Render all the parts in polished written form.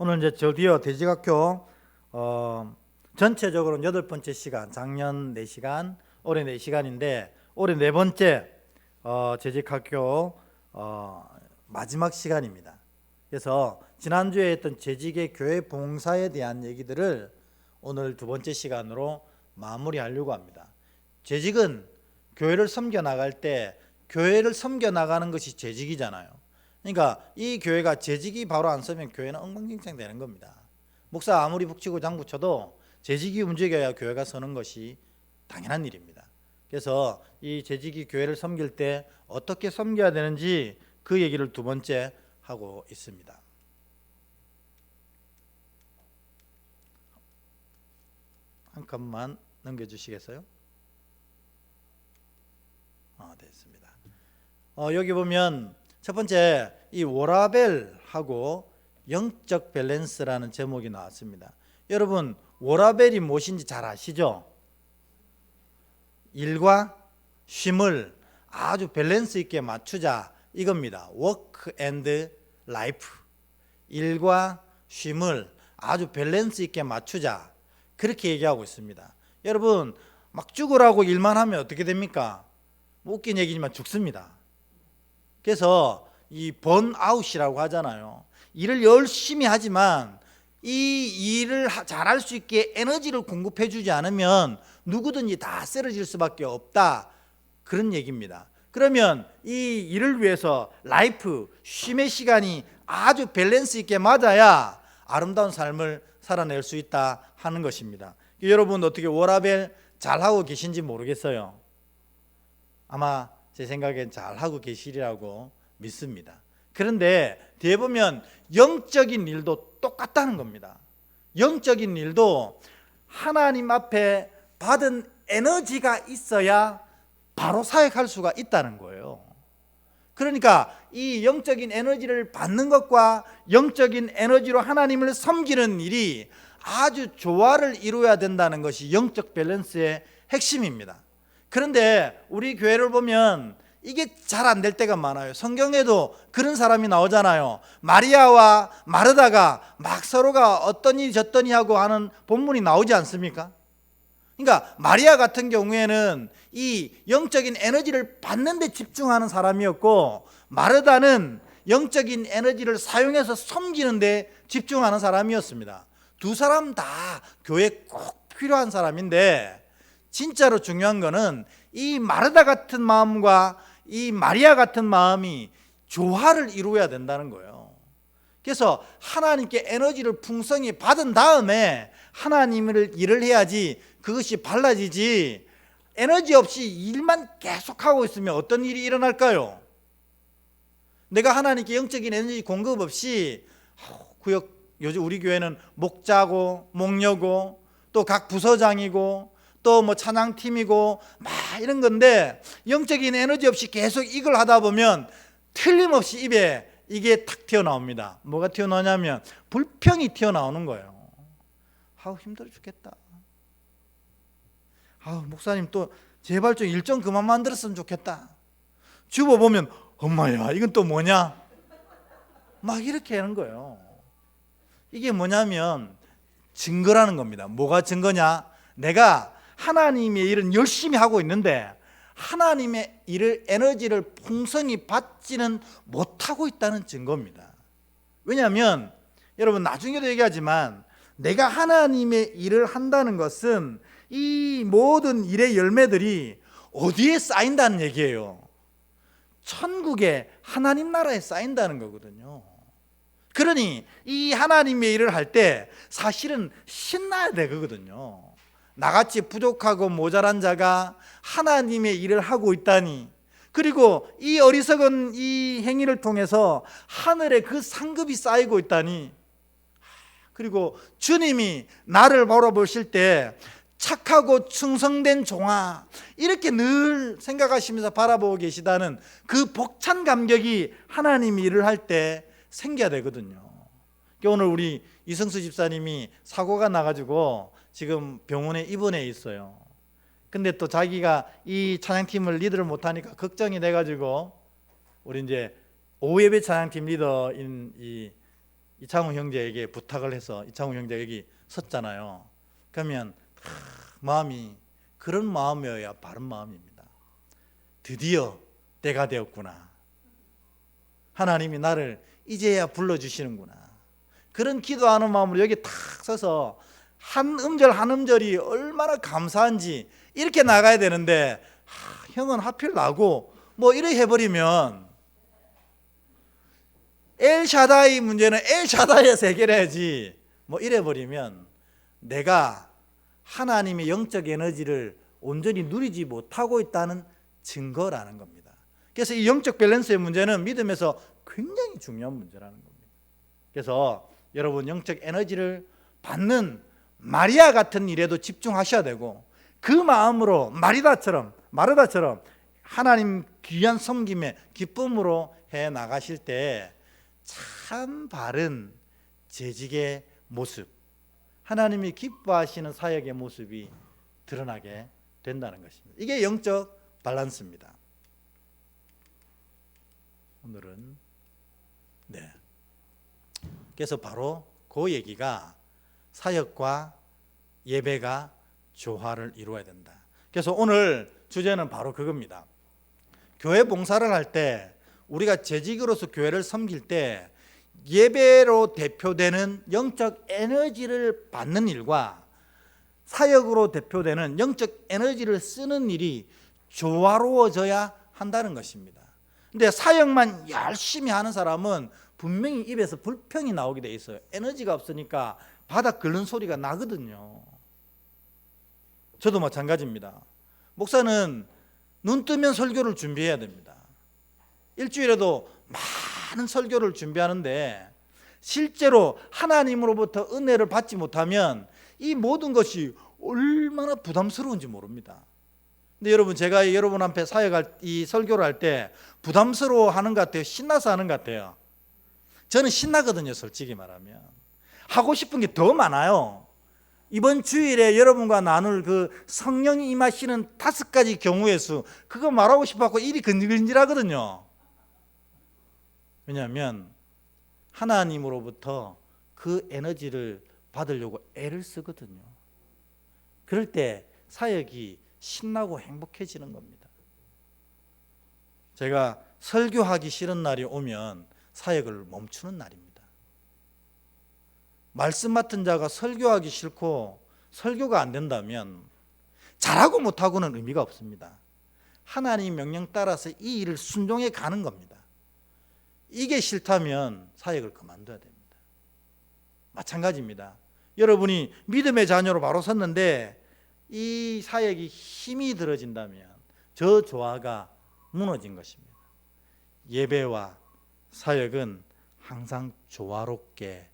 오늘 이제 드디어 대직학교 전체적으로는 8번째 시간, 작년 4시간, 올해 4시간인데 올해 4번째 재직학교 마지막 시간입니다. 그래서 지난주에 했던 재직의 교회 봉사에 대한 얘기들을 오늘 2번째 시간으로 마무리하려고 합니다. 재직은 교회를 섬겨 나갈 때 교회를 섬겨 나가는 것이 재직이잖아요. 그러니까 이 교회가 재직이 바로 안 서면 교회는 엉망진창 되는 겁니다. 목사 아무리 북치고 장구쳐도 재직이 움직여야 교회가 서는 것이 당연한 일입니다. 그래서 이 재직이 교회를 섬길 때 어떻게 섬겨야 되는지 그 얘기를 2번째 하고 있습니다. 한 칸만 넘겨주시겠어요? 됐습니다. 여기 보면 첫 번째 이 워라벨하고 영적 밸런스라는 제목이 나왔습니다. 여러분 워라벨이 무엇인지 잘 아시죠? 일과 쉼을 아주 밸런스 있게 맞추자 이겁니다. Work and life. 일과 쉼을 아주 밸런스 있게 맞추자 그렇게 얘기하고 있습니다. 여러분 막 죽으라고 일만 하면 어떻게 됩니까? 웃긴 얘기지만 죽습니다. 그래서 이 번아웃이라고 하잖아요. 일을 열심히 하지만 이 일을 잘할 수 있게 에너지를 공급해 주지 않으면 누구든지 다 쓰러질 수밖에 없다 그런 얘기입니다. 그러면 이 일을 위해서 라이프, 쉼의 시간이 아주 밸런스 있게 맞아야 아름다운 삶을 살아낼 수 있다 하는 것입니다. 여러분 어떻게 워라밸 잘하고 계신지 모르겠어요. 아마 제 생각엔 잘하고 계시리라고 믿습니다. 그런데 뒤에 보면 영적인 일도 똑같다는 겁니다. 영적인 일도 하나님 앞에 받은 에너지가 있어야 바로 사역할 수가 있다는 거예요. 그러니까 이 영적인 에너지를 받는 것과 영적인 에너지로 하나님을 섬기는 일이 아주 조화를 이루어야 된다는 것이 영적 밸런스의 핵심입니다. 그런데 우리 교회를 보면 이게 잘 안 될 때가 많아요. 성경에도 그런 사람이 나오잖아요. 마리아와 마르다가 막 서로가 어떠니 저떠니 하고 하는 본문이 나오지 않습니까? 그러니까 마리아 같은 경우에는 이 영적인 에너지를 받는 데 집중하는 사람이었고 마르다는 영적인 에너지를 사용해서 섬기는 데 집중하는 사람이었습니다. 두 사람 다 교회에 꼭 필요한 사람인데 진짜로 중요한 거는 이 마르다 같은 마음과 이 마리아 같은 마음이 조화를 이루어야 된다는 거예요. 그래서 하나님께 에너지를 풍성히 받은 다음에 하나님을 일을 해야지 그것이 발라지지 에너지 없이 일만 계속하고 있으면 어떤 일이 일어날까요? 내가 하나님께 영적인 에너지 공급 없이 요즘 우리 교회는 목자고 목녀고 또 각 부서장이고 또 뭐 찬양팀이고 막 이런 건데 영적인 에너지 없이 계속 이걸 하다 보면 틀림없이 입에 이게 탁 튀어나옵니다. 뭐가 튀어나오냐면 불평이 튀어나오는 거예요. 힘들어 죽겠다. 목사님 또 제발 좀 일 좀 그만 만들었으면 좋겠다. 주보 보면 엄마야 이건 또 뭐냐? 막 이렇게 하는 거예요. 이게 뭐냐면 증거라는 겁니다. 뭐가 증거냐? 내가 하나님의 일은 열심히 하고 있는데 하나님의 일을 에너지를 풍성히 받지는 못하고 있다는 증거입니다. 왜냐하면 여러분 나중에도 얘기하지만 내가 하나님의 일을 한다는 것은 이 모든 일의 열매들이 어디에 쌓인다는 얘기예요? 천국에 하나님 나라에 쌓인다는 거거든요. 그러니 이 하나님의 일을 할 때 사실은 신나야 되거든요. 나같이 부족하고 모자란 자가 하나님의 일을 하고 있다니, 그리고 이 어리석은 이 행위를 통해서 하늘에 그 상급이 쌓이고 있다니, 그리고 주님이 나를 바라보실 때 착하고 충성된 종아 이렇게 늘 생각하시면서 바라보고 계시다는 그 벅찬 감격이 하나님이 일을 할 때 생겨야 되거든요. 오늘 우리 이성수 집사님이 사고가 나가지고 지금 병원에 입원해 있어요. 근데 또 자기가 이 찬양팀을 리드를 못하니까 걱정이 돼가지고 우리 이제 오예배 찬양팀 리더인 이 이창훈 형제에게 부탁을 해서 이창훈 형제가 여기 섰잖아요. 그러면 마음이 그런 마음이어야 바른 마음입니다. 드디어 때가 되었구나. 하나님이 나를 이제야 불러주시는구나. 그런 기도하는 마음으로 여기 탁 서서 한 음절 한 음절이 얼마나 감사한지 이렇게 나가야 되는데 형은 하필 나고 뭐 이래 해버리면 엘샤다이 문제는 엘샤다이에서 해결해야지 뭐 이래 버리면 내가 하나님의 영적 에너지를 온전히 누리지 못하고 있다는 증거라는 겁니다. 그래서 이 영적 밸런스의 문제는 믿음에서 굉장히 중요한 문제라는 겁니다. 그래서 여러분 영적 에너지를 받는 마리아 같은 일에도 집중하셔야 되고 그 마음으로 마르다처럼 하나님 귀한 섬김의 기쁨으로 해 나가실 때 참 바른 재직의 모습, 하나님이 기뻐하시는 사역의 모습이 드러나게 된다는 것입니다. 이게 영적 밸런스입니다. 오늘은 그래서 바로 그 얘기가 사역과 예배가 조화를 이루어야 된다. 그래서 오늘 주제는 바로 그겁니다. 교회 봉사를 할 때 우리가 재직으로서 교회를 섬길 때 예배로 대표되는 영적 에너지를 받는 일과 사역으로 대표되는 영적 에너지를 쓰는 일이 조화로워져야 한다는 것입니다. 근데 사역만 열심히 하는 사람은 분명히 입에서 불평이 나오게 돼 있어요. 에너지가 없으니까 바닥 긁는 소리가 나거든요. 저도 마찬가지입니다. 목사는 눈 뜨면 설교를 준비해야 됩니다. 일주일에도 많은 설교를 준비하는데 실제로 하나님으로부터 은혜를 받지 못하면 이 모든 것이 얼마나 부담스러운지 모릅니다. 근데 여러분, 제가 여러분 앞에 사역할 이 설교를 할 때 부담스러워하는 것 같아요? 신나서 하는 것 같아요? 저는 신나거든요. 솔직히 말하면 하고 싶은 게 더 많아요. 이번 주일에 여러분과 나눌 그 성령이 임하시는 5가지 경우의 수, 그거 말하고 싶어서 일이 근질근질하거든요. 왜냐하면 하나님으로부터 그 에너지를 받으려고 애를 쓰거든요. 그럴 때 사역이 신나고 행복해지는 겁니다. 제가 설교하기 싫은 날이 오면 사역을 멈추는 날입니다. 말씀 맡은 자가 설교하기 싫고 설교가 안 된다면 잘하고 못하고는 의미가 없습니다. 하나님 명령 따라서 이 일을 순종해 가는 겁니다. 이게 싫다면 사역을 그만둬야 됩니다. 마찬가지입니다. 여러분이 믿음의 자녀로 바로 섰는데 이 사역이 힘이 들어진다면 저 조화가 무너진 것입니다. 예배와 사역은 항상 조화롭게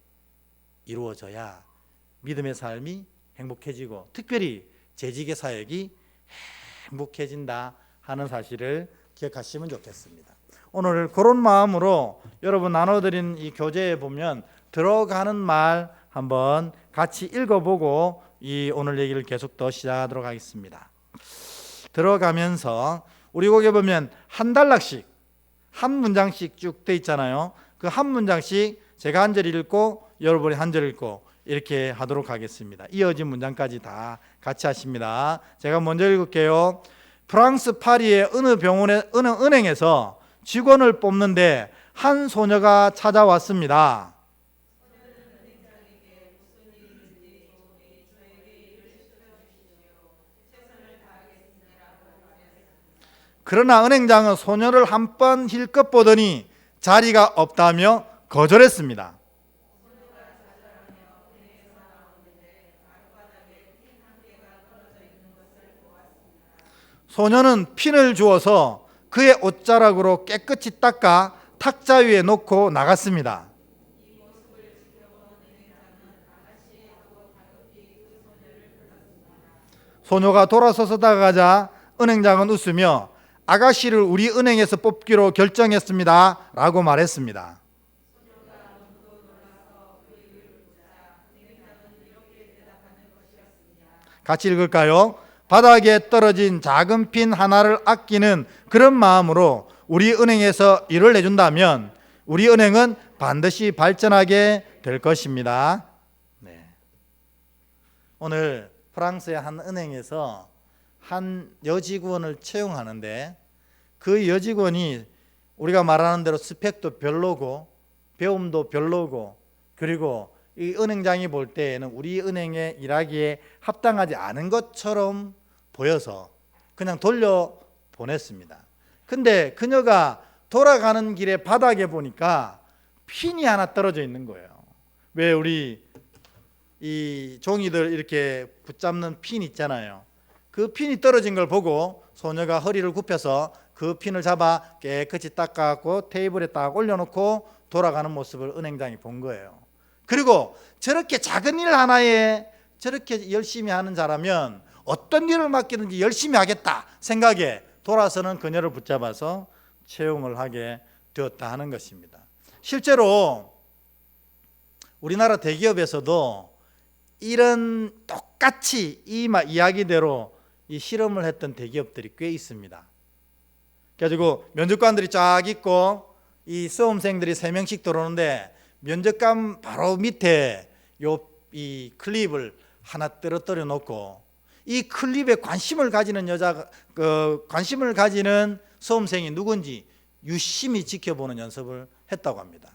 이루어져야 믿음의 삶이 행복해지고 특별히 재직의 사역이 행복해진다 하는 사실을 기억하시면 좋겠습니다. 오늘 그런 마음으로 여러분 나눠드린 이 교재에 보면 들어가는 말 한번 같이 읽어보고 이 오늘 얘기를 계속 더 시작하도록 하겠습니다. 들어가면서 우리 거기에 보면 한 단락씩 한 문장씩 쭉 돼 있잖아요. 그 한 문장씩 제가 한 절 읽고 여러분이 한 절 읽고 이렇게 하도록 하겠습니다. 이어진 문장까지 다 같이 하십니다. 제가 먼저 읽을게요. 프랑스 파리의 어느 병원의 어느 은행에서 직원을 뽑는데 한 소녀가 찾아왔습니다. 그러나 은행장은 소녀를 한 번 힐끗 보더니 자리가 없다며 거절했습니다. 소녀는 핀을 주어서 그의 옷자락으로 깨끗이 닦아 탁자 위에 놓고 나갔습니다. 소녀가 돌아서서 다가가자 은행장은 웃으며 아가씨를 우리 은행에서 뽑기로 결정했습니다 라고 말했습니다. 같이 읽을까요? 바닥에 떨어진 작은 핀 하나를 아끼는 그런 마음으로 우리 은행에서 일을 해준다면 우리 은행은 반드시 발전하게 될 것입니다. 네. 오늘 프랑스의 한 은행에서 한 여직원을 채용하는데 그 여직원이 우리가 말하는 대로 스펙도 별로고 배움도 별로고 그리고 이 은행장이 볼 때에는 우리 은행에 일하기에 합당하지 않은 것처럼 보여서 그냥 돌려보냈습니다. 근데 그녀가 돌아가는 길에 바닥에 보니까 핀이 하나 떨어져 있는 거예요. 왜 우리 이 종이들 이렇게 붙잡는 핀 있잖아요. 그 핀이 떨어진 걸 보고 소녀가 허리를 굽혀서 그 핀을 잡아 깨끗이 닦아갖고 테이블에 딱 올려놓고 돌아가는 모습을 은행장이 본 거예요. 그리고 저렇게 작은 일 하나에 저렇게 열심히 하는 자라면 어떤 일을 맡기든지 열심히 하겠다 생각에 돌아서는 그녀를 붙잡아서 채용을 하게 되었다 하는 것입니다. 실제로 우리나라 대기업에서도 이런 똑같이 이 이야기대로 이 실험을 했던 대기업들이 꽤 있습니다. 그래가지고 면접관들이 쫙 있고 이 수험생들이 3명씩 들어오는데 면접관 바로 밑에 이 클립을 하나 떨어뜨려 놓고 이 클립에 관심을 가지는 관심을 가지는 수험생이 누군지 유심히 지켜보는 연습을 했다고 합니다.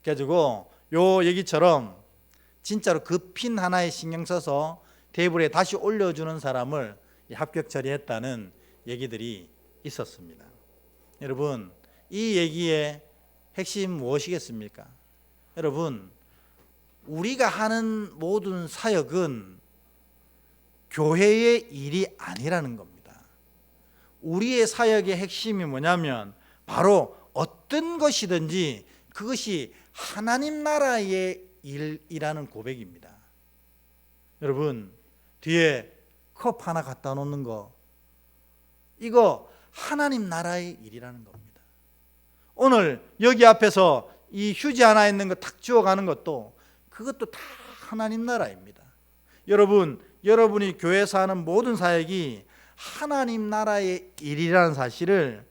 그래가지고 요 얘기처럼 진짜로 그 핀 하나에 신경 써서 테이블에 다시 올려주는 사람을 합격 처리했다는 얘기들이 있었습니다. 여러분, 이 얘기의 핵심 무엇이겠습니까? 여러분, 우리가 하는 모든 사역은 교회의 일이 아니라는 겁니다. 우리의 사역의 핵심이 뭐냐면 바로 어떤 것이든지 그것이 하나님 나라의 일이라는 고백입니다. 여러분, 뒤에 컵 하나 갖다 놓는 거 이거 하나님 나라의 일이라는 겁니다. 오늘 여기 앞에서 이 휴지 하나 있는 거 탁 주워가는 것도 그것도 다 하나님 나라입니다. 여러분이 교회에서 하는 모든 사역이 하나님 나라의 일이라는 사실을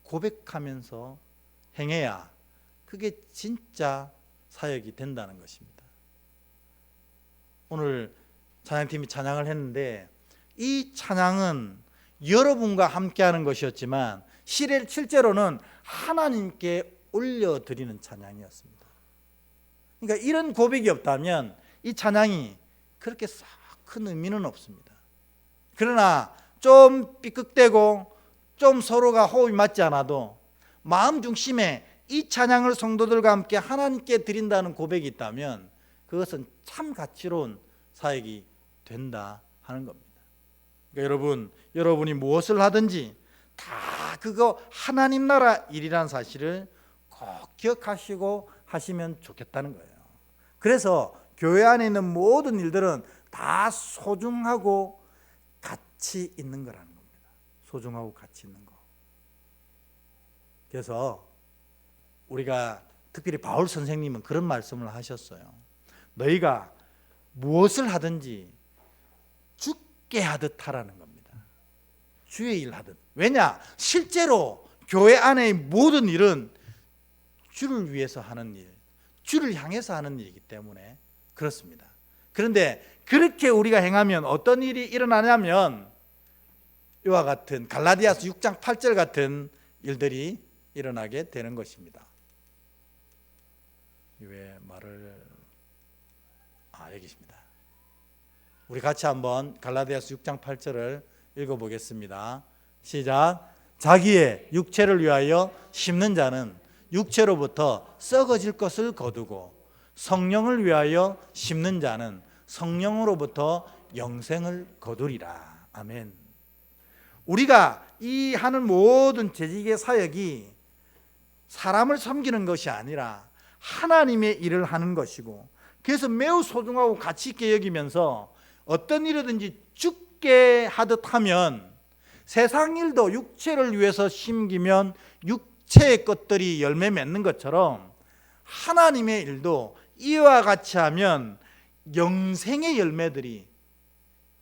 고백하면서 행해야 그게 진짜 사역이 된다는 것입니다. 오늘 찬양팀이 찬양을 했는데 이 찬양은 여러분과 함께하는 것이었지만 실제로는 하나님께 올려드리는 찬양이었습니다. 그러니까 이런 고백이 없다면 이 찬양이 그렇게 싹 큰 의미는 없습니다. 그러나 좀 삐걱대고 좀 서로가 호흡이 맞지 않아도 마음 중심에 이 찬양을 성도들과 함께 하나님께 드린다는 고백이 있다면 그것은 참 가치로운 사역이 된다 하는 겁니다. 그러니까 여러분이 무엇을 하든지 다 그거 하나님 나라 일이라는 사실을 꼭 기억하시고 하시면 좋겠다는 거예요. 그래서 교회 안에 있는 모든 일들은 다 소중하고 가치 있는 거라는 겁니다. 소중하고 가치 있는 거. 그래서 우리가 특별히 바울 선생님은 그런 말씀을 하셨어요. 너희가 무엇을 하든지 주께 하듯 하라는 겁니다. 주의 일 하듯. 왜냐? 실제로 교회 안의 모든 일은 주를 위해서 하는 일, 주를 향해서 하는 일이기 때문에 그렇습니다. 그런데 그렇게 우리가 행하면 어떤 일이 일어나냐면 이와 같은 갈라디아서 6장 8절 같은 일들이 일어나게 되는 것입니다. 왜 말을 여기 있습니다. 우리 같이 한번 갈라디아서 6장 8절을 읽어보겠습니다. 시작. 자기의 육체를 위하여 심는 자는 육체로부터 썩어질 것을 거두고 성령을 위하여 심는 자는 성령으로부터 영생을 거두리라. 아멘. 우리가 이 하는 모든 재직의 사역이 사람을 섬기는 것이 아니라 하나님의 일을 하는 것이고 그래서 매우 소중하고 가치 있게 여기면서 어떤 일이든지 죽게 하듯 하면 세상 일도 육체를 위해서 심기면 육체의 것들이 열매 맺는 것처럼 하나님의 일도 이와 같이 하면 영생의 열매들이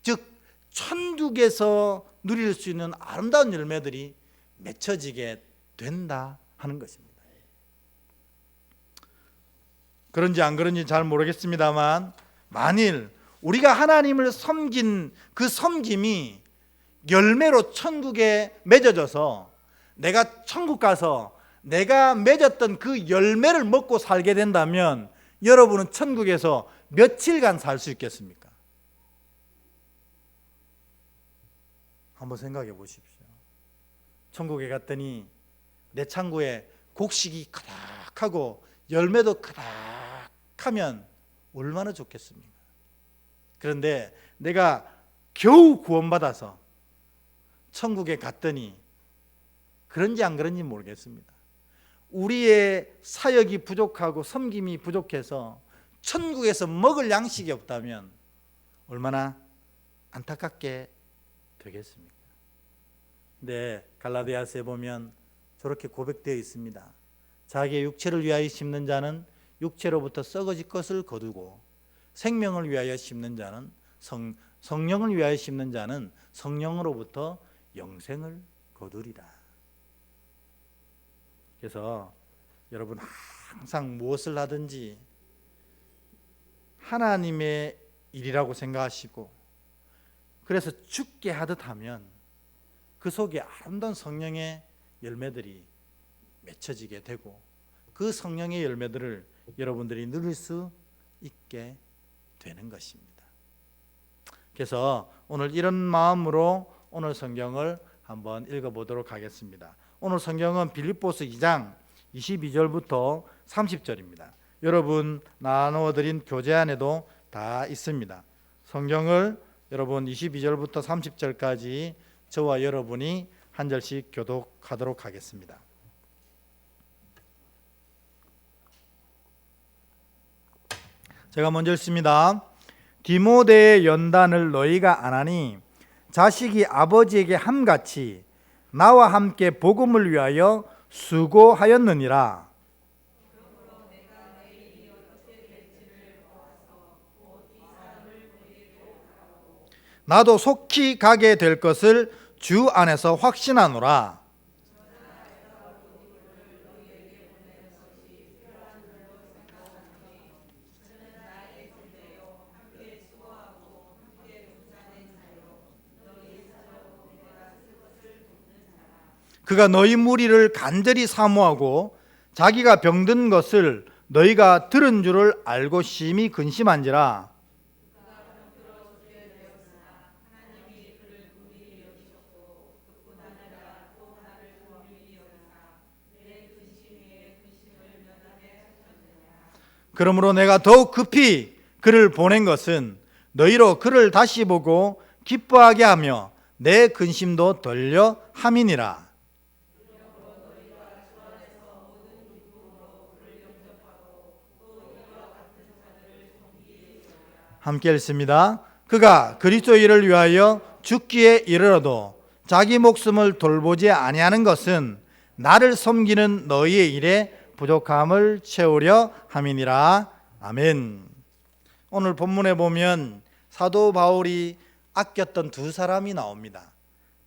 즉 천국에서 누릴 수 있는 아름다운 열매들이 맺혀지게 된다 하는 것입니다. 그런지 안 그런지 잘 모르겠습니다만, 만일 우리가 하나님을 섬긴 그 섬김이 열매로 천국에 맺어져서 내가 천국 가서 내가 맺었던 그 열매를 먹고 살게 된다면 여러분은 천국에서 며칠간 살 수 있겠습니까? 한번 생각해 보십시오. 천국에 갔더니 내 창고에 곡식이 가득하고 열매도 가득하면 얼마나 좋겠습니까? 그런데 내가 겨우 구원받아서 천국에 갔더니 그런지 안 그런지 모르겠습니다. 우리의 사역이 부족하고 섬김이 부족해서 천국에서 먹을 양식이 없다면 얼마나 안타깝게 되겠습니까? 네, 갈라디아서에 보면 저렇게 고백되어 있습니다. 자기의 육체를 위하여 심는 자는 육체로부터 썩어질 것을 거두고 생명을 위하여 심는 자는 성령을 위하여 심는 자는 성령으로부터 영생을 거두리라. 그래서 여러분 항상 무엇을 하든지 하나님의 일이라고 생각하시고, 그래서 죽게 하듯 하면 그 속에 아름다운 성령의 열매들이 맺혀지게 되고 그 성령의 열매들을 여러분들이 누릴 수 있게 되는 것입니다. 그래서 오늘 이런 마음으로 오늘 성경을 한번 읽어보도록 하겠습니다. 오늘 성경은 빌립보서 2장 22절부터 30절입니다. 여러분 나누어드린 교재 안에도 다 있습니다. 성경을 여러분 22절부터 30절까지 저와 여러분이 한 절씩 교독하도록 하겠습니다. 제가 먼저 읽습니다. 디모데의 연단을 너희가 안하니 자식이 아버지에게 함같이 나와 함께 복음을 위하여 수고하였느니라. 나도 속히 가게 될 것을 주 안에서 확신하노라. 그가 너희 무리를 간절히 사모하고 자기가 병든 것을 너희가 들은 줄을 알고 심히 근심한지라. 그러므로 내가 더욱 급히 그를 보낸 것은 너희로 그를 다시 보고 기뻐하게 하며 내 근심도 덜려 함이니라. 함께 읽습니다. 그가 그리스도 일을 위하여 죽기에 이르러도 자기 목숨을 돌보지 아니하는 것은 나를 섬기는 너희의 일에 부족함을 채우려 함이니라. 아멘. 오늘 본문에 보면 사도 바울이 아꼈던 두 사람이 나옵니다.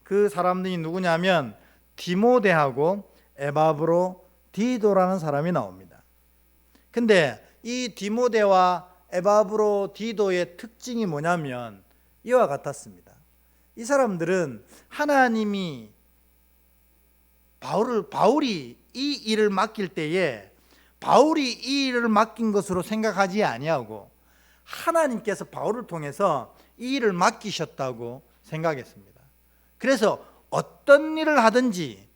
그 사람들이 누구냐면 디모데하고 에바브로 디도라는 사람이 나옵니다. 근데 이 디모데와 에바브로 디도의 특징이 뭐냐면 이와 같았습니다. 이 사람들은 하나님이 바울이 이 일을 맡길 때에 바울이 이 일을 맡긴 것으로 생각하지 아니하고 하나님께서 바울을 통해서 이 일을 맡기셨다고 생각했습니다. 그래서 어떤 일을 하든지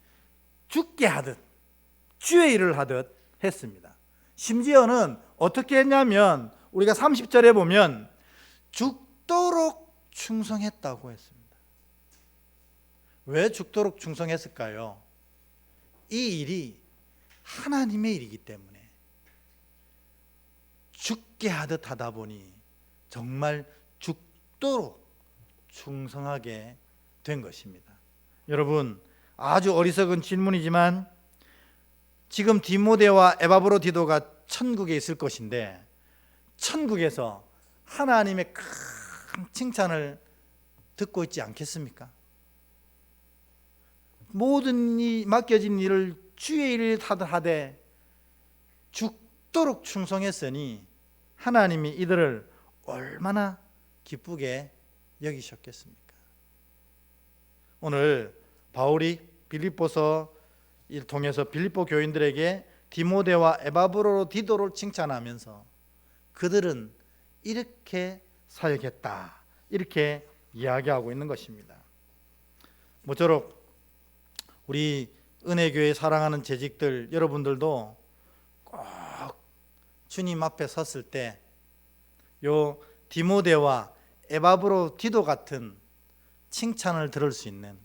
죽게 하듯 주의 일을 하듯 했습니다. 심지어는 어떻게 했냐면 우리가 30절에 보면 죽도록 충성했다고 했습니다. 왜 죽도록 충성했을까요? 이 일이 하나님의 일이기 때문에 죽게 하듯 하다 보니 정말 죽도록 충성하게 된 것입니다. 여러분, 아주 어리석은 질문이지만 지금 디모데와 에바브로 디도가 천국에 있을 것인데 천국에서 하나님의 큰 칭찬을 듣고 있지 않겠습니까? 모든 이 맡겨진 일을 주의 일을 하되 죽도록 충성했으니 하나님이 이들을 얼마나 기쁘게 여기셨겠습니까? 오늘 바울이 빌립보서를 통해서 빌립보 교인들에게 디모데와 에바브로디도를 칭찬하면서 그들은 이렇게 사역했다, 이렇게 이야기하고 있는 것입니다. 모쪼록 우리 은혜교회 사랑하는 재직들 여러분들도 꼭 주님 앞에 섰을 때 요 디모데와 에바브로디도 같은 칭찬을 들을 수 있는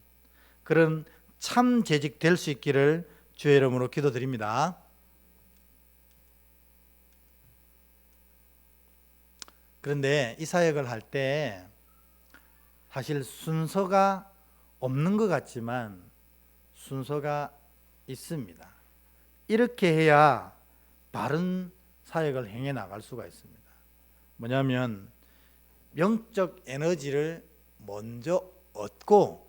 그런 참 재직 될 수 있기를 주의 이름으로 기도드립니다. 그런데 이 사역을 할 때 사실 순서가 없는 것 같지만 순서가 있습니다. 이렇게 해야 바른 사역을 행해 나갈 수가 있습니다. 뭐냐면 영적 에너지를 먼저 얻고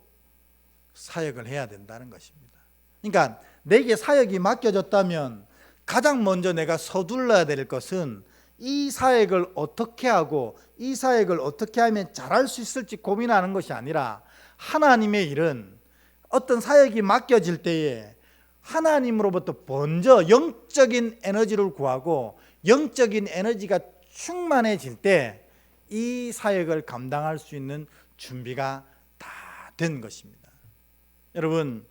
사역을 해야 된다는 것입니다. 그러니까 내게 사역이 맡겨졌다면 가장 먼저 내가 서둘러야 될 것은 이 사역을 어떻게 하고 이 사역을 어떻게 하면 잘할 수 있을지 고민하는 것이 아니라 하나님의 일은 어떤 사역이 맡겨질 때에 하나님으로부터 먼저 영적인 에너지를 구하고 영적인 에너지가 충만해질 때 이 사역을 감당할 수 있는 준비가 다 된 것입니다. 여러분,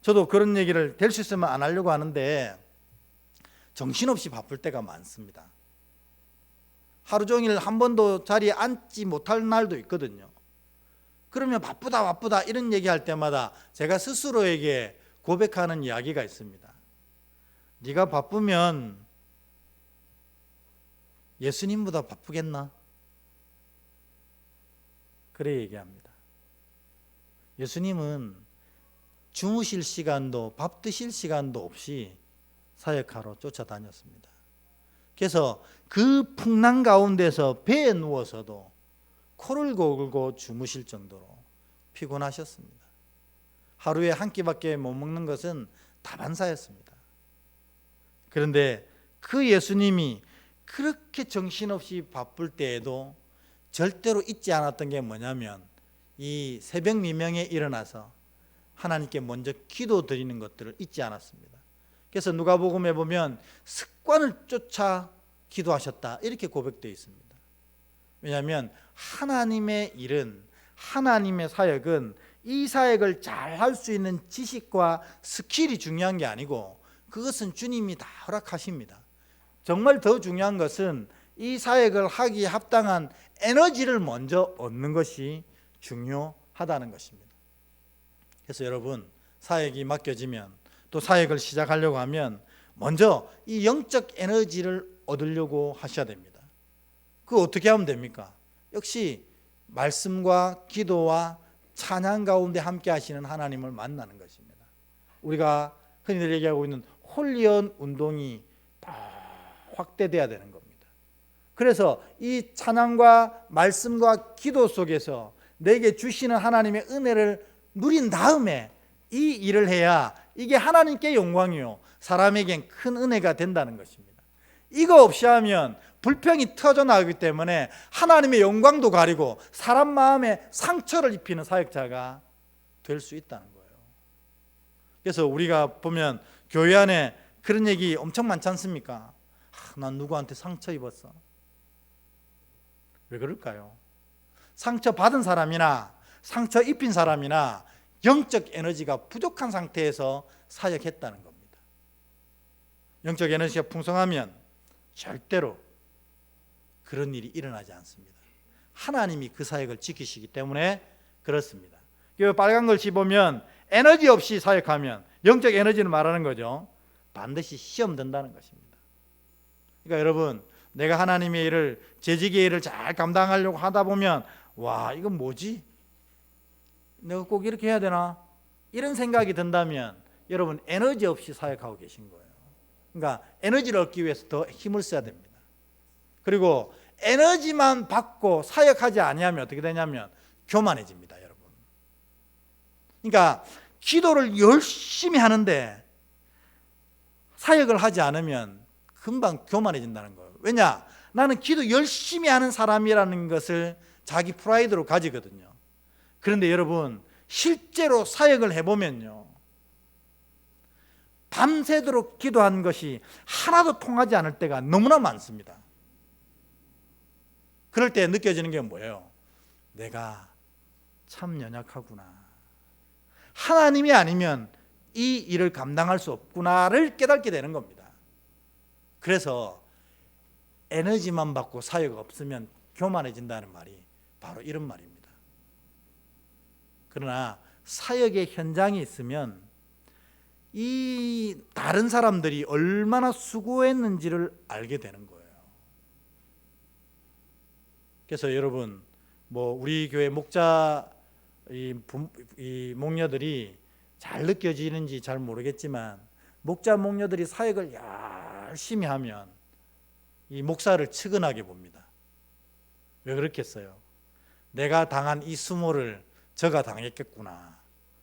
저도 그런 얘기를 될 수 있으면 안 하려고 하는데 정신없이 바쁠 때가 많습니다. 하루 종일 한 번도 자리에 앉지 못할 날도 있거든요. 그러면 바쁘다 이런 얘기할 때마다 제가 스스로에게 고백하는 이야기가 있습니다. 네가 바쁘면 예수님보다 바쁘겠나? 그래 얘기합니다. 예수님은 주무실 시간도 밥 드실 시간도 없이 사역하러 쫓아다녔습니다. 그래서 그 풍랑 가운데서 배에 누워서도 코를 골고 주무실 정도로 피곤하셨습니다. 하루에 한 끼밖에 못 먹는 것은 다반사였습니다. 그런데 그 예수님이 그렇게 정신없이 바쁠 때에도 절대로 잊지 않았던 게 뭐냐면 이 새벽 미명에 일어나서 하나님께 먼저 기도 드리는 것들을 잊지 않았습니다. 그래서 누가복음에 보면 습관을 쫓아 기도하셨다 이렇게 고백되어 있습니다. 왜냐하면 하나님의 일은, 하나님의 사역은 이 사역을 잘 할 수 있는 지식과 스킬이 중요한 게 아니고 그것은 주님이 다 허락하십니다. 정말 더 중요한 것은 이 사역을 하기에 합당한 에너지를 먼저 얻는 것이 중요하다는 것입니다. 그래서 여러분, 사역이 맡겨지면 또 사역을 시작하려고 하면 먼저 이 영적 에너지를 얻으려고 하셔야 됩니다. 그거 어떻게 하면 됩니까? 역시 말씀과 기도와 찬양 가운데 함께 하시는 하나님을 만나는 것입니다. 우리가 흔히들 얘기하고 있는 홀리언 운동이 다 확대돼야 되는 겁니다. 그래서 이 찬양과 말씀과 기도 속에서 내게 주시는 하나님의 은혜를 누린 다음에 이 일을 해야 이게 하나님께 영광이요 사람에겐 큰 은혜가 된다는 것입니다. 이거 없이 하면 불평이 터져나오기 때문에 하나님의 영광도 가리고 사람 마음에 상처를 입히는 사역자가 될 수 있다는 거예요. 그래서 우리가 보면 교회 안에 그런 얘기 엄청 많지 않습니까? 난 누구한테 상처 입었어. 왜 그럴까요? 상처 받은 사람이나 상처 입힌 사람이나 영적 에너지가 부족한 상태에서 사역했다는 겁니다. 영적 에너지가 풍성하면 절대로 그런 일이 일어나지 않습니다. 하나님이 그 사역을 지키시기 때문에 그렇습니다. 빨간 글씨 보면 에너지 없이 사역하면, 영적 에너지를 말하는 거죠, 반드시 시험 든다는 것입니다. 그러니까 여러분, 내가 하나님의 일을, 재직의 일을 잘 감당하려고 하다 보면 와, 이건 뭐지? 내가 꼭 이렇게 해야 되나? 이런 생각이 든다면 여러분 에너지 없이 사역하고 계신 거예요. 그러니까 에너지를 얻기 위해서 더 힘을 써야 됩니다. 그리고 에너지만 받고 사역하지 아니하면 어떻게 되냐면 교만해집니다, 여러분. 그러니까 기도를 열심히 하는데 사역을 하지 않으면 금방 교만해진다는 거예요. 왜냐? 나는 기도 열심히 하는 사람이라는 것을 자기 프라이드로 가지거든요. 그런데 여러분, 실제로 사역을 해보면요, 밤새도록 기도한 것이 하나도 통하지 않을 때가 너무나 많습니다. 그럴 때 느껴지는 게 뭐예요? 내가 참 연약하구나, 하나님이 아니면 이 일을 감당할 수 없구나를 깨닫게 되는 겁니다. 그래서 에너지만 받고 사역 없으면 교만해진다는 말이 바로 이런 말입니다. 그러나 사역의 현장이 있으면 이 다른 사람들이 얼마나 수고했는지를 알게 되는 거예요. 그래서 여러분, 우리 교회 목자 이 목녀들이 잘 느껴지는지 잘 모르겠지만, 목자 목녀들이 사역을 열심히 하면 이 목사를 측은하게 봅니다. 왜 그렇겠어요? 내가 당한 이 수모를 저가 당했겠구나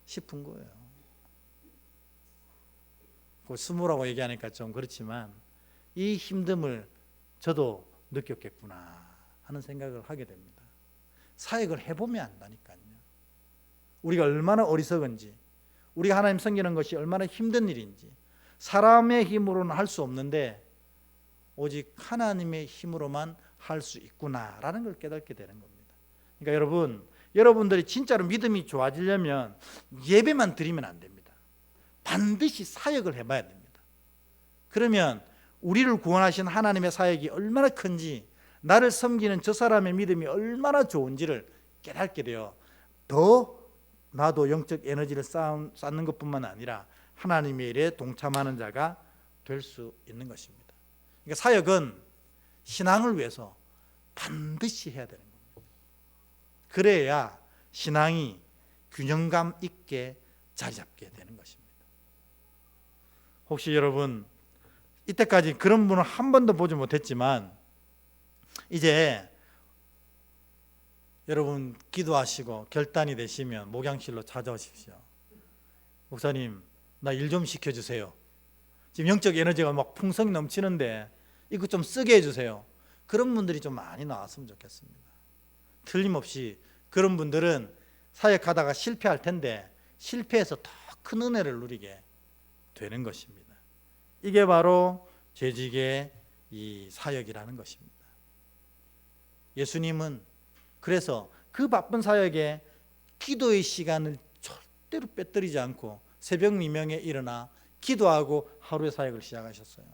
싶은 거예요. 그 수모라고 얘기하니까 좀 그렇지만 이 힘듦을 저도 느꼈겠구나 하는 생각을 하게 됩니다. 사역을 해보면 안다니까요. 우리가 얼마나 어리석은지, 우리가 하나님 섬기는 것이 얼마나 힘든 일인지, 사람의 힘으로는 할 수 없는데 오직 하나님의 힘으로만 할 수 있구나라는 걸 깨닫게 되는 겁니다. 그러니까 여러분들이 진짜로 믿음이 좋아지려면 예배만 드리면 안 됩니다. 반드시 사역을 해봐야 됩니다. 그러면 우리를 구원하신 하나님의 사역이 얼마나 큰지, 나를 섬기는 저 사람의 믿음이 얼마나 좋은지를 깨닫게 돼요. 더 나도 영적 에너지를 쌓는 것뿐만 아니라 하나님의 일에 동참하는 자가 될 수 있는 것입니다. 그러니까 사역은 신앙을 위해서 반드시 해야 되는 겁니다. 그래야 신앙이 균형감 있게 자리 잡게 되는 것입니다. 혹시 여러분, 이때까지 그런 분을 한 번도 보지 못했지만 이제 여러분 기도하시고 결단이 되시면 목양실로 찾아오십시오. 목사님, 나 일 좀 시켜주세요. 지금 영적 에너지가 막 풍성이 넘치는데 이거 좀 쓰게 해주세요. 그런 분들이 좀 많이 나왔으면 좋겠습니다. 틀림없이 그런 분들은 사역하다가 실패할 텐데 실패해서 더 큰 은혜를 누리게 되는 것입니다. 이게 바로 재직의 이 사역이라는 것입니다. 예수님은 그래서 그 바쁜 사역에 기도의 시간을 절대로 빼뜨리지 않고 새벽 미명에 일어나 기도하고 하루의 사역을 시작하셨어요.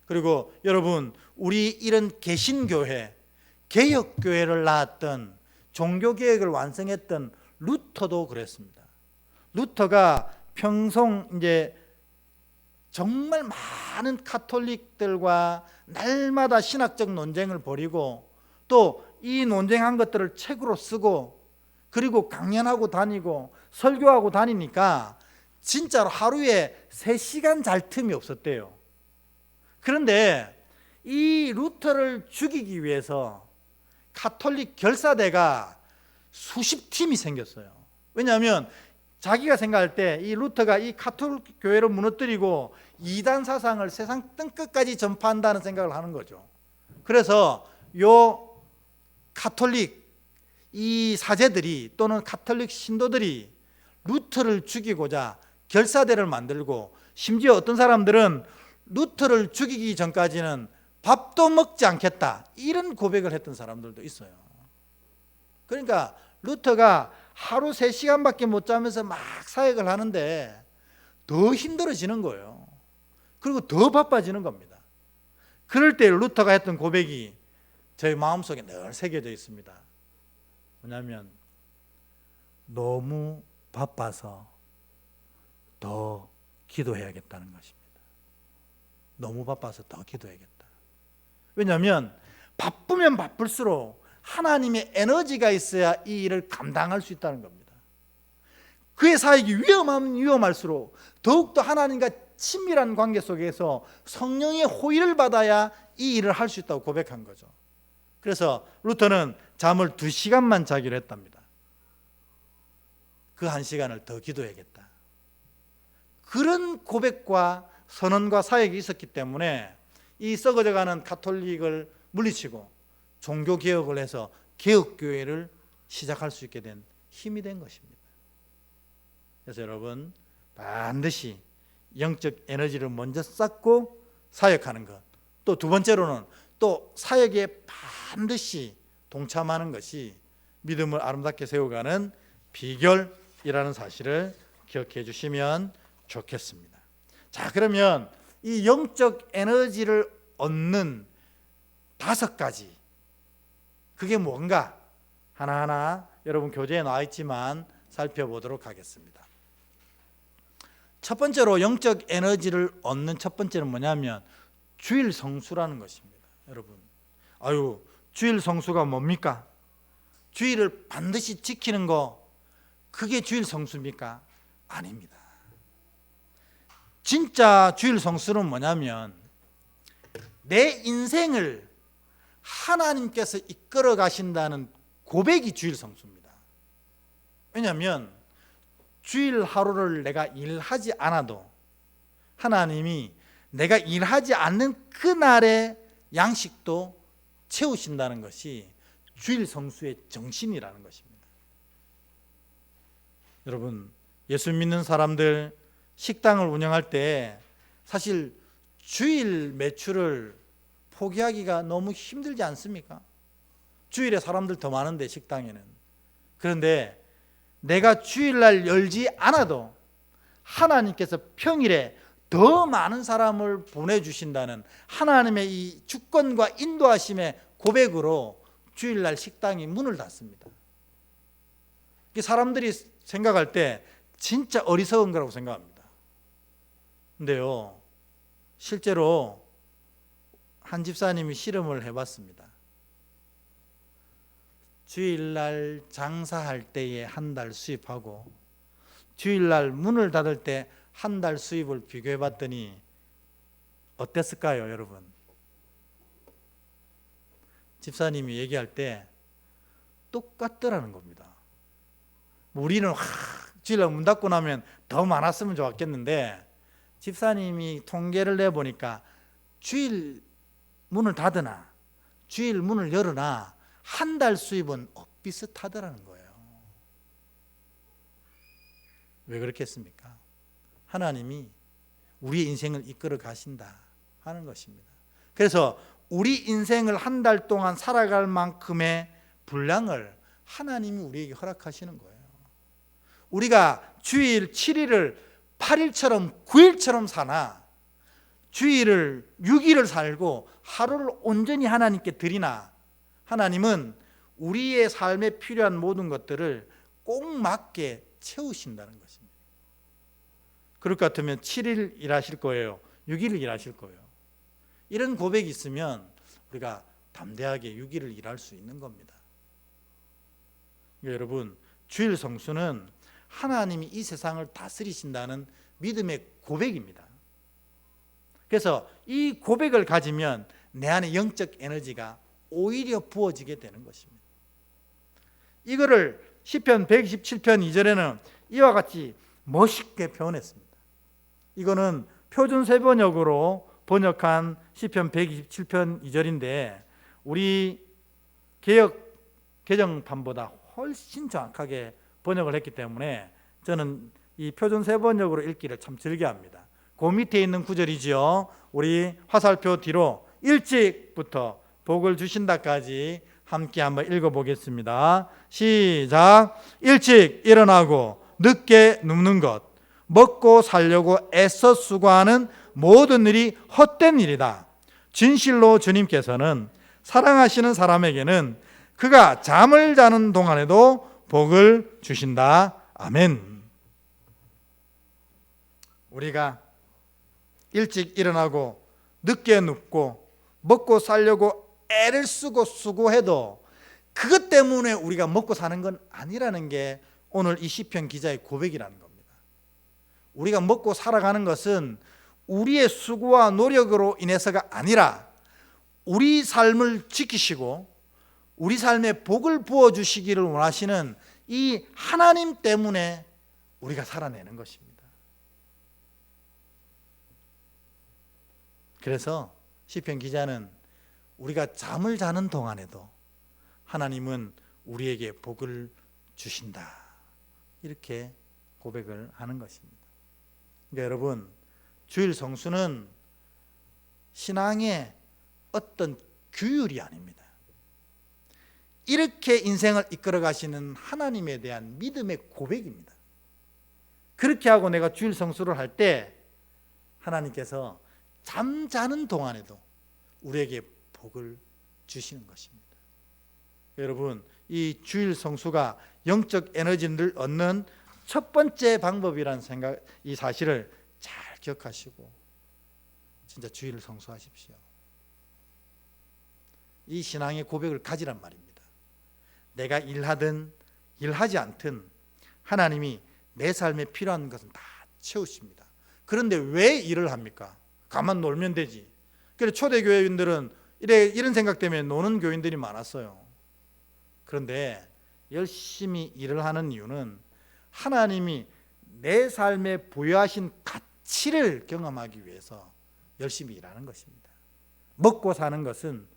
그리고 여러분, 우리 이런 개신교회, 개혁교회를 낳았던, 종교개혁을 완성했던 루터도 그랬습니다. 루터가 평생 이제 정말 많은 카톨릭들과 날마다 신학적 논쟁을 벌이고 또 이 논쟁한 것들을 책으로 쓰고 그리고 강연하고 다니고 설교하고 다니니까 진짜로 하루에 3시간 잘 틈이 없었대요. 그런데 이 루터를 죽이기 위해서 카톨릭 결사대가 수십 팀이 생겼어요. 왜냐하면 자기가 생각할 때 이 루터가 이 카톨릭 교회를 무너뜨리고 이단 사상을 세상 뜬끝까지 전파한다는 생각을 하는 거죠. 그래서 요 카톨릭 이 사제들이 또는 카톨릭 신도들이 루터를 죽이고자 결사대를 만들고, 심지어 어떤 사람들은 루터를 죽이기 전까지는 밥도 먹지 않겠다 이런 고백을 했던 사람들도 있어요. 그러니까 루터가 하루 3시간밖에 못 자면서 막 사역을 하는데 더 힘들어지는 거예요. 그리고 더 바빠지는 겁니다. 그럴 때 루터가 했던 고백이 저희 마음속에 늘 새겨져 있습니다. 뭐냐면 너무 바빠서 더 기도해야겠다는 것입니다. 너무 바빠서 더 기도해야겠다. 왜냐하면 바쁘면 바쁠수록 하나님의 에너지가 있어야 이 일을 감당할 수 있다는 겁니다. 그의 사역이 위험하면 위험할수록 더욱더 하나님과 친밀한 관계 속에서 성령의 호의를 받아야 이 일을 할 수 있다고 고백한 거죠. 그래서 루터는 잠을 2시간만 자기로 했답니다. 그 1시간을 더 기도해야겠다. 그런 고백과 선언과 사역이 있었기 때문에 이 썩어져가는 가톨릭을 물리치고 종교개혁을 해서 개혁교회를 시작할 수 있게 된 힘이 된 것입니다. 그래서 여러분 반드시 영적 에너지를 먼저 쌓고 사역하는 것, 또 두 번째로는 또 사역에 반드시 동참하는 것이 믿음을 아름답게 세워가는 비결이라는 사실을 기억해 주시면 좋겠습니다. 자, 그러면 이 영적 에너지를 얻는 5가지, 그게 뭔가 하나하나 여러분 교재에 나와 있지만 살펴보도록 하겠습니다. 첫 번째로 영적 에너지를 얻는 첫 번째는 뭐냐면 주일 성수라는 것입니다. 여러분, 주일 성수가 뭡니까? 주일을 반드시 지키는 거, 그게 주일 성수입니까? 아닙니다. 진짜 주일 성수는 뭐냐면 내 인생을 하나님께서 이끌어 가신다는 고백이 주일 성수입니다. 왜냐하면 주일 하루를 내가 일하지 않아도 하나님이 내가 일하지 않는 그날의 양식도 채우신다는 것이 주일 성수의 정신이라는 것입니다. 여러분, 예수 믿는 사람들 식당을 운영할 때 사실 주일 매출을 포기하기가 너무 힘들지 않습니까? 주일에 사람들 더 많은데 식당에는. 그런데 내가 주일날 열지 않아도 하나님께서 평일에 더 많은 사람을 보내주신다는 하나님의 이 주권과 인도하심의 고백으로 주일날 식당이 문을 닫습니다. 사람들이 생각할 때 진짜 어리석은 거라고 생각합니다. 근데요, 실제로 한 집사님이 실험을 해봤습니다. 주일날 장사할 때에 한 달 수입하고 주일날 문을 닫을 때 한 달 수입을 비교해 봤더니 어땠을까요, 여러분? 집사님이 얘기할 때 똑같더라는 겁니다. 우리는 주일날 문 닫고 나면 더 많았으면 좋았겠는데 집사님이 통계를 내보니까 주일 문을 닫으나 주일 문을 열으나 한 달 수입은 비슷하더라는 거예요. 왜 그렇겠습니까? 하나님이 우리의 인생을 이끌어 가신다 하는 것입니다. 그래서 우리 인생을 한 달 동안 살아갈 만큼의 분량을 하나님이 우리에게 허락하시는 거예요. 우리가 주일 7일을 8일처럼 9일처럼 사나 주일을 6일을 살고 하루를 온전히 하나님께 드리나 하나님은 우리의 삶에 필요한 모든 것들을 꼭 맞게 채우신다는 것입니다. 그럴 것 같으면 7일 일하실 거예요. 6일 일하실 거예요. 이런 고백이 있으면 우리가 담대하게 6일을 일할 수 있는 겁니다. 그러니까 여러분, 주일 성수는 하나님이 이 세상을 다스리신다는 믿음의 고백입니다. 그래서 이 고백을 가지면 내 안에 영적 에너지가 오히려 부어지게 되는 것입니다. 이거를 시편 127편 2절에는 이와 같이 멋있게 표현했습니다. 이거는 표준 세번역으로 번역한 시편 127편 2절인데 우리 개역 개정판보다 훨씬 정확하게 번역을 했기 때문에 저는 이 표준 세번역으로 읽기를 참 즐겨합니다. 그 밑에 있는 구절이지요. 우리 화살표 뒤로 일찍부터 복을 주신다까지 함께 한번 읽어보겠습니다. 시작. 일찍 일어나고 늦게 눕는 것, 먹고 살려고 애써 수고하는 모든 일이 헛된 일이다. 진실로 주님께서는 사랑하시는 사람에게는 그가 잠을 자는 동안에도 복을 주신다. 아멘. 우리가 일찍 일어나고 늦게 눕고 먹고 살려고 애를 쓰고 수고해도 그것 때문에 우리가 먹고 사는 건 아니라는 게 오늘 이 시편 기자의 고백이라는 겁니다. 우리가 먹고 살아가는 것은 우리의 수고와 노력으로 인해서가 아니라 우리 삶을 지키시고 우리 삶에 복을 부어주시기를 원하시는 이 하나님 때문에 우리가 살아내는 것입니다. 그래서 시편 기자는 우리가 잠을 자는 동안에도 하나님은 우리에게 복을 주신다, 이렇게 고백을 하는 것입니다. 그러니까 여러분, 주일 성수는 신앙의 어떤 규율이 아닙니다. 이렇게 인생을 이끌어 가시는 하나님에 대한 믿음의 고백입니다. 그렇게 하고 내가 주일 성수를 할 때 하나님께서 잠자는 동안에도 우리에게 복을 주시는 것입니다. 여러분, 이 주일 성수가 영적 에너지를 얻는 첫 번째 방법이라는 생각, 이 사실을 잘 기억하시고 진짜 주일을 성수하십시오. 이 신앙의 고백을 가지란 말입니다. 내가 일하든 일하지 않든 하나님이 내 삶에 필요한 것은 다 채우십니다. 그런데 왜 일을 합니까? 가만 놀면 되지. 그래서 초대교회인들은 이런 생각 때문에 노는 교인들이 많았어요. 그런데 열심히 일을 하는 이유는 하나님이 내 삶에 부여하신 가치를 경험하기 위해서 열심히 일하는 것입니다. 먹고 사는 것은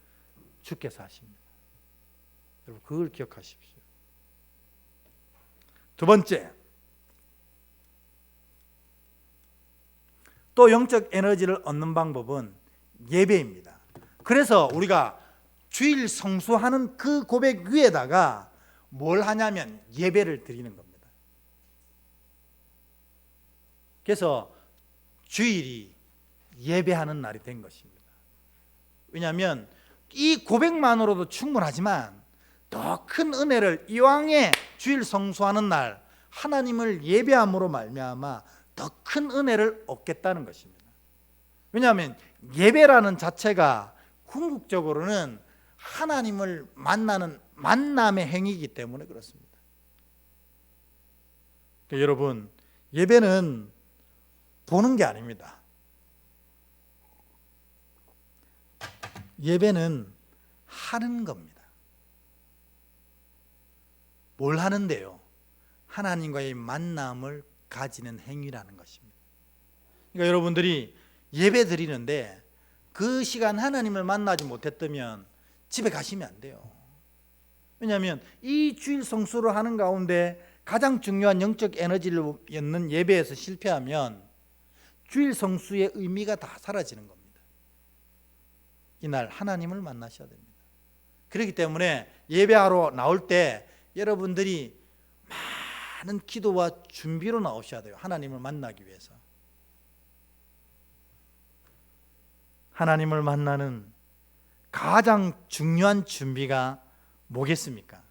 주께서 하십니다. 여러분, 그걸 기억하십시오. 두 번째, 또 영적 에너지를 얻는 방법은 예배입니다. 그래서 우리가 주일 성수하는 그 고백 위에다가 뭘 하냐면 예배를 드리는 겁니다. 그래서 주일이 예배하는 날이 된 것입니다. 왜냐하면 이 고백만으로도 충분하지만 더 큰 은혜를, 이왕에 주일 성수하는 날 하나님을 예배함으로 말미암아 더 큰 은혜를 얻겠다는 것입니다. 왜냐하면 예배라는 자체가 궁극적으로는 하나님을 만나는 만남의 행위이기 때문에 그렇습니다. 그러니까 여러분, 예배는 보는 게 아닙니다. 예배는 하는 겁니다. 뭘 하는데요? 하나님과의 만남을 가지는 행위라는 것입니다. 그러니까 여러분들이 예배 드리는데 그 시간 하나님을 만나지 못했다면 집에 가시면 안 돼요. 왜냐하면 이 주일 성수를 하는 가운데 가장 중요한 영적 에너지를 얻는 예배에서 실패하면 주일 성수의 의미가 다 사라지는 겁니다. 이날 하나님을 만나셔야 됩니다. 그렇기 때문에 예배하러 나올 때 여러분들이 많은 기도와 준비로 나오셔야 돼요. 하나님을 만나기 위해서. 하나님을 만나는 가장 중요한 준비가 뭐겠습니까?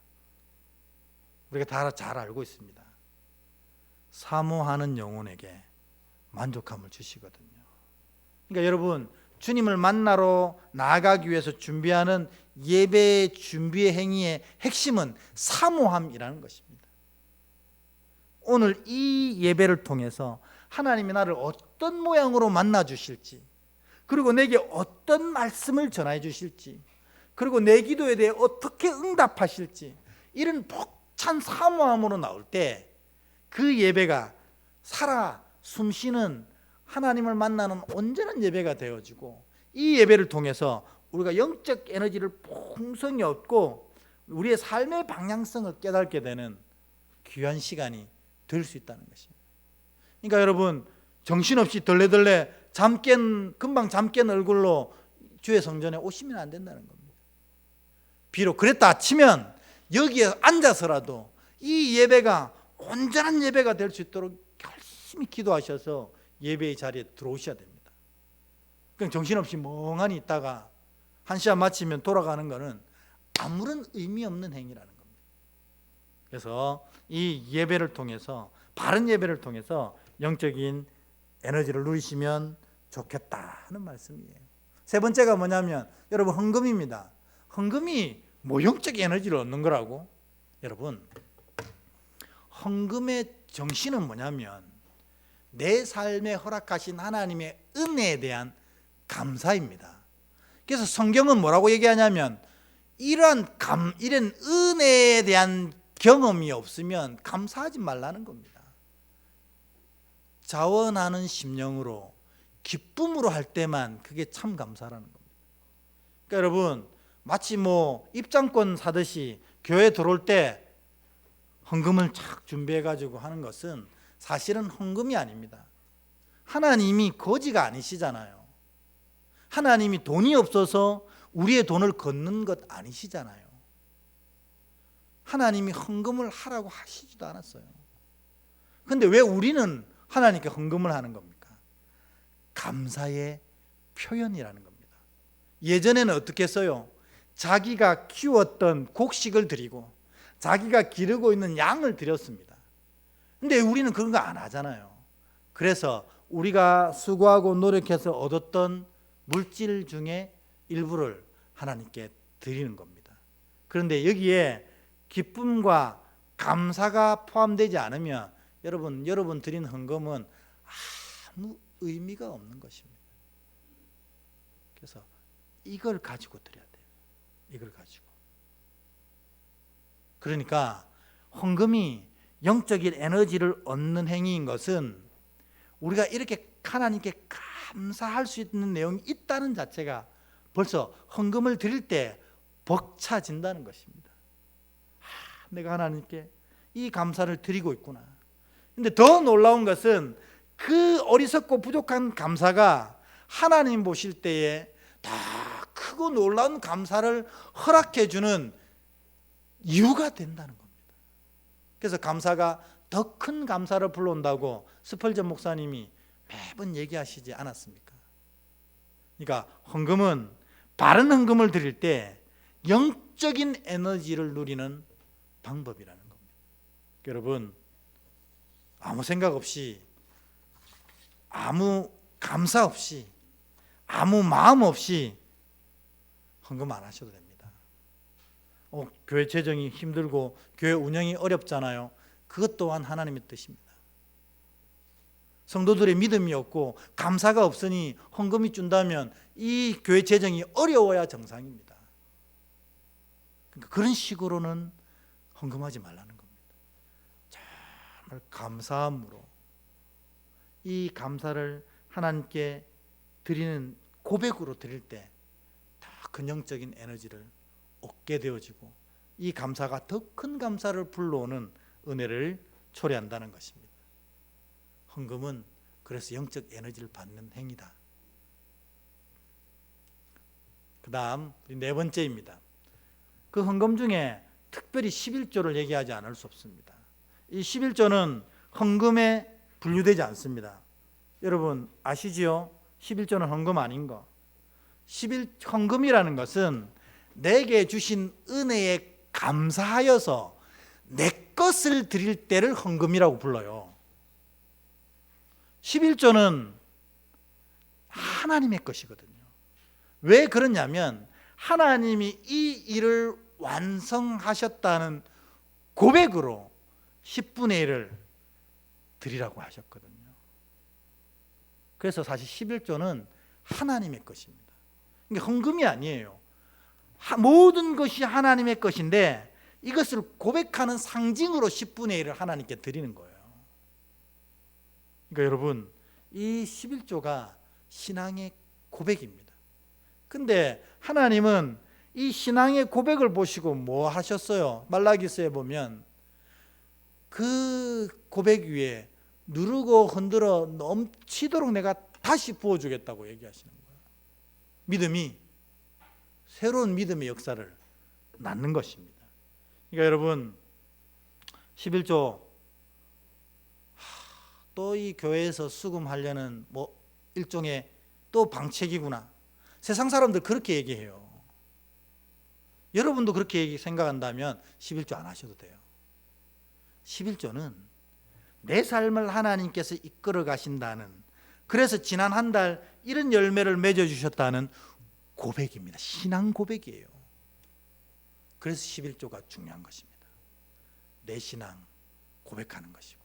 우리가 다 잘 알고 있습니다. 사모하는 영혼에게 만족함을 주시거든요. 그러니까 여러분, 주님을 만나러 나아가기 위해서 준비하는 예배 준비의 행위의 핵심은 사모함이라는 것입니다. 오늘 이 예배를 통해서 하나님이 나를 어떤 모양으로 만나 주실지, 그리고 내게 어떤 말씀을 전해 주실지, 그리고 내 기도에 대해 어떻게 응답하실지, 이런 벅찬 사모함으로 나올 때 그 예배가 살아 숨쉬는 하나님을 만나는 온전한 예배가 되어지고, 이 예배를 통해서 우리가 영적 에너지를 풍성히 얻고 우리의 삶의 방향성을 깨닫게 되는 귀한 시간이 될 수 있다는 것입니다. 그러니까 여러분, 정신없이 덜레덜레 금방 잠 깬 얼굴로 주의 성전에 오시면 안 된다는 겁니다. 비록 그랬다 치면 여기에 앉아서라도 이 예배가 온전한 예배가 될 수 있도록 열심히 기도하셔서 예배의 자리에 들어오셔야 됩니다. 그냥 정신없이 멍하니 있다가 한 시간 마치면 돌아가는 것은 아무런 의미 없는 행위라는 겁니다. 그래서 이 예배를 통해서, 바른 예배를 통해서 영적인 에너지를 누리시면 좋겠다는 말씀이에요. 세 번째가 뭐냐면 여러분, 헌금입니다. 헌금이 뭐 영적 에너지를 얻는 거라고? 여러분, 헌금의 정신은 뭐냐면 내 삶에 허락하신 하나님의 은혜에 대한 감사입니다. 그래서 성경은 뭐라고 얘기하냐면 이런 은혜에 대한 경험이 없으면 감사하지 말라는 겁니다. 자원하는 심령으로 기쁨으로 할 때만 그게 참 감사라는 겁니다. 그러니까 여러분 마치 입장권 사듯이 교회 들어올 때 헌금을 착 준비해 가지고 하는 것은 사실은 헌금이 아닙니다. 하나님이 거지가 아니시잖아요. 하나님이 돈이 없어서 우리의 돈을 걷는 것 아니시잖아요. 하나님이 헌금을 하라고 하시지도 않았어요. 그런데 왜 우리는 하나님께 헌금을 하는 겁니까? 감사의 표현이라는 겁니다. 예전에는 어떻게 했어요? 자기가 키웠던 곡식을 드리고 자기가 기르고 있는 양을 드렸습니다. 근데 우리는 그런 거 안 하잖아요. 그래서 우리가 수고하고 노력해서 얻었던 물질 중에 일부를 하나님께 드리는 겁니다. 그런데 여기에 기쁨과 감사가 포함되지 않으면 여러분 드린 헌금은 아무 의미가 없는 것입니다. 그래서 이걸 가지고 드려야 돼요. 이걸 가지고. 그러니까 헌금이 영적인 에너지를 얻는 행위인 것은 우리가 이렇게 하나님께 감사할 수 있는 내용이 있다는 자체가 벌써 헌금을 드릴 때 벅차진다는 것입니다. 내가 하나님께 이 감사를 드리고 있구나. 근데 더 놀라운 것은 그 어리석고 부족한 감사가 하나님 보실 때에 더 크고 놀라운 감사를 허락해 주는 이유가 된다는 겁니다. 그래서 감사가 더 큰 감사를 불러온다고 스펄전 목사님이 매번 얘기하시지 않았습니까? 그러니까 헌금은 바른 헌금을 드릴 때 영적인 에너지를 누리는 방법이라는 겁니다. 여러분 아무 생각 없이 아무 감사 없이 아무 마음 없이 헌금 안 하셔도 됩니다. 교회 재정이 힘들고 교회 운영이 어렵잖아요. 그것 또한 하나님의 뜻입니다. 성도들의 믿음이 없고 감사가 없으니 헌금이 준다면 이 교회 재정이 어려워야 정상입니다. 그러니까 그런 식으로는 헌금하지 말라는 겁니다. 정말 감사함으로 이 감사를 하나님께 드리는 고백으로 드릴 때 더 큰 영적인 에너지를 얻게 되어지고 이 감사가 더 큰 감사를 불러오는 은혜를 초래한다는 것입니다. 헌금은 그래서 영적 에너지를 받는 행위다. 그 다음 네 번째입니다. 그 헌금 중에 특별히 11조를 얘기하지 않을 수 없습니다. 이 11조는 헌금에 분류되지 않습니다. 여러분 아시지요? 11조는 헌금 아닌 거. 헌금이라는 것은 내게 주신 은혜에 감사하여서 내 것을 드릴 때를 헌금이라고 불러요. 11조는 하나님의 것이거든요. 왜 그러냐면 하나님이 이 일을 완성하셨다는 고백으로 10분의 1을 드리라고 하셨거든요. 그래서 사실 11조는 하나님의 것입니다. 그러니까 헌금이 아니에요. 모든 것이 하나님의 것인데 이것을 고백하는 상징으로 10분의 1을 하나님께 드리는 거예요. 그러니까 여러분 이 11조가 신앙의 고백입니다. 근데 하나님은 이 신앙의 고백을 보시고 뭐 하셨어요? 말라기서에 보면 그 고백 위에 누르고 흔들어 넘치도록 내가 다시 부어주겠다고 얘기하시는 거예요. 믿음이 새로운 믿음의 역사를 낳는 것입니다. 그러니까 여러분 11조 또 이 교회에서 수금하려는 일종의 또 방책이구나. 세상 사람들 그렇게 얘기해요. 여러분도 그렇게 생각한다면 11조 안 하셔도 돼요. 11조는 내 삶을 하나님께서 이끌어 가신다는, 그래서 지난 한 달 이런 열매를 맺어주셨다는 고백입니다. 신앙 고백이에요. 그래서 11조가 중요한 것입니다. 내 신앙 고백하는 것이고.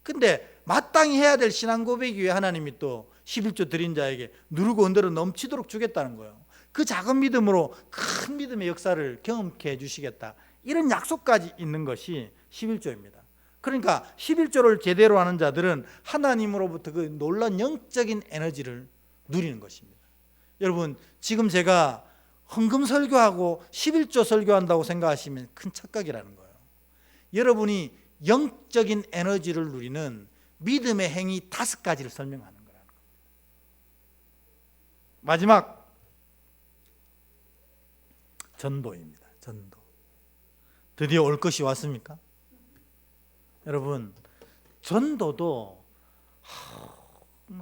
근데 마땅히 해야 될 신앙 고백 위에 하나님이 또 11조 드린 자에게 누르고 흔들어 넘치도록 주겠다는 거예요. 그 작은 믿음으로 큰 믿음의 역사를 경험케 해주시겠다. 이런 약속까지 있는 것이 11조입니다. 그러니까 11조를 제대로 하는 자들은 하나님으로부터 그 놀라운 영적인 에너지를 누리는 것입니다. 여러분 지금 제가 헌금 설교하고 11조 설교한다고 생각하시면 큰 착각이라는 거예요. 여러분이 영적인 에너지를 누리는 믿음의 행위 5가지를 설명하는 거라는 거예요. 마지막 전도입니다. 전도. 드디어 올 것이 왔습니까? 여러분, 전도도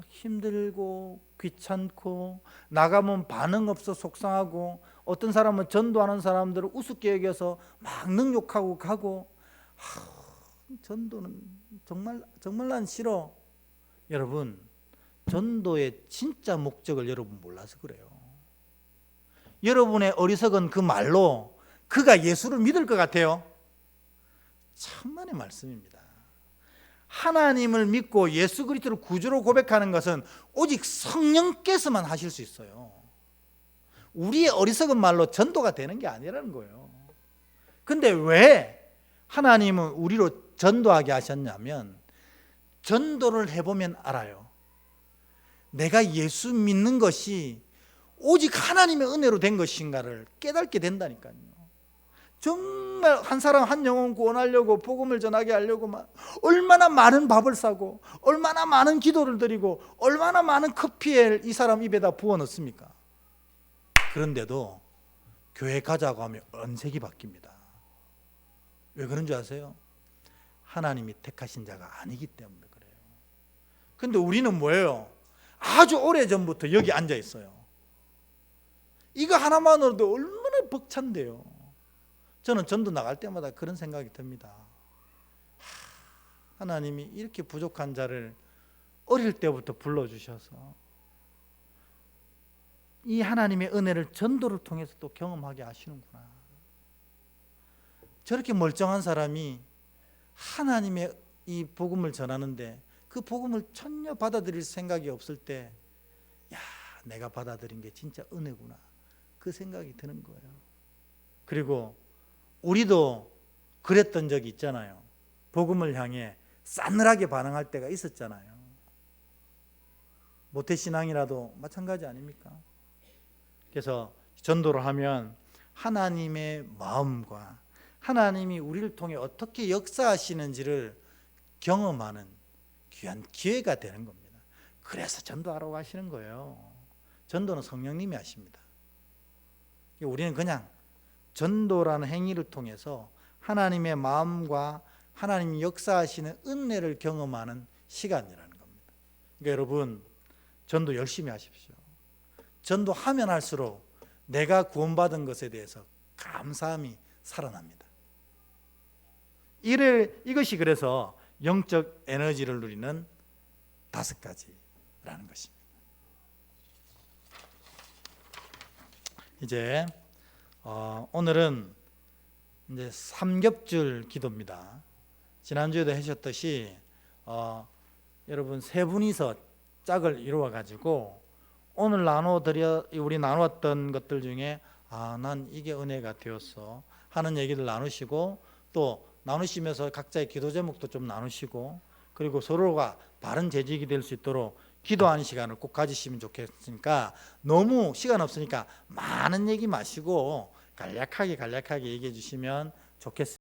힘들고 귀찮고 나가면 반응 없어 속상하고 어떤 사람은 전도하는 사람들을 우습게 여겨서 막 능욕하고 가고 전도는 정말 난 싫어. 여러분, 전도의 진짜 목적을 여러분 몰라서 그래요. 여러분의 어리석은 그 말로 그가 예수를 믿을 것 같아요? 천만의 말씀입니다. 하나님을 믿고 예수 그리스도를 구주로 고백하는 것은 오직 성령께서만 하실 수 있어요. 우리의 어리석은 말로 전도가 되는 게 아니라는 거예요. 근데 왜 하나님은 우리로 전도하게 하셨냐면, 전도를 해보면 알아요. 내가 예수 믿는 것이 오직 하나님의 은혜로 된 것인가를 깨닫게 된다니까요. 정말 한 사람 한 영혼 구원하려고 복음을 전하게 하려고 막 얼마나 많은 밥을 사고 얼마나 많은 기도를 드리고 얼마나 많은 커피에 이 사람 입에다 부어 넣습니까? 그런데도 교회 가자고 하면 언색이 바뀝니다. 왜 그런 줄 아세요? 하나님이 택하신 자가 아니기 때문에 그래요. 근데 우리는 뭐예요? 아주 오래전부터 여기 앉아 있어요. 이거 하나만으로도 얼마나 벅찬데요. 저는 전도 나갈 때마다 그런 생각이 듭니다. 하나님이 이렇게 부족한 자를 어릴 때부터 불러주셔서 이 하나님의 은혜를 전도를 통해서 또 경험하게 하시는구나. 저렇게 멀쩡한 사람이 하나님의 이 복음을 전하는데 그 복음을 전혀 받아들일 생각이 없을 때, 야, 내가 받아들인 게 진짜 은혜구나, 그 생각이 드는 거예요. 그리고 우리도 그랬던 적이 있잖아요. 복음을 향해 싸늘하게 반응할 때가 있었잖아요. 모태신앙이라도 마찬가지 아닙니까? 그래서 전도를 하면 하나님의 마음과 하나님이 우리를 통해 어떻게 역사하시는지를 경험하는 귀한 기회가 되는 겁니다. 그래서 전도하라고 하시는 거예요. 전도는 성령님이 하십니다. 우리는 그냥 전도라는 행위를 통해서 하나님의 마음과 하나님이 역사하시는 은혜를 경험하는 시간이라는 겁니다. 그러니까 여러분, 전도 열심히 하십시오. 전도하면 할수록 내가 구원받은 것에 대해서 감사함이 살아납니다. 이것이 그래서 영적 에너지를 누리는 5가지라는 것입니다. 이제 오늘은 이제 삼겹줄 기도입니다. 지난주에도 하셨듯이 여러분 세 분이서 짝을 이루어 가지고 오늘 우리 나누었던 것들 중에 난 이게 은혜가 되었어 하는 얘기를 나누시고, 또 나누시면서 각자의 기도 제목도 좀 나누시고, 그리고 서로가 바른 재직이 될 수 있도록 기도하는 시간을 꼭 가지시면 좋겠으니까, 너무 시간 없으니까 많은 얘기 마시고 간략하게 얘기해 주시면 좋겠습니다.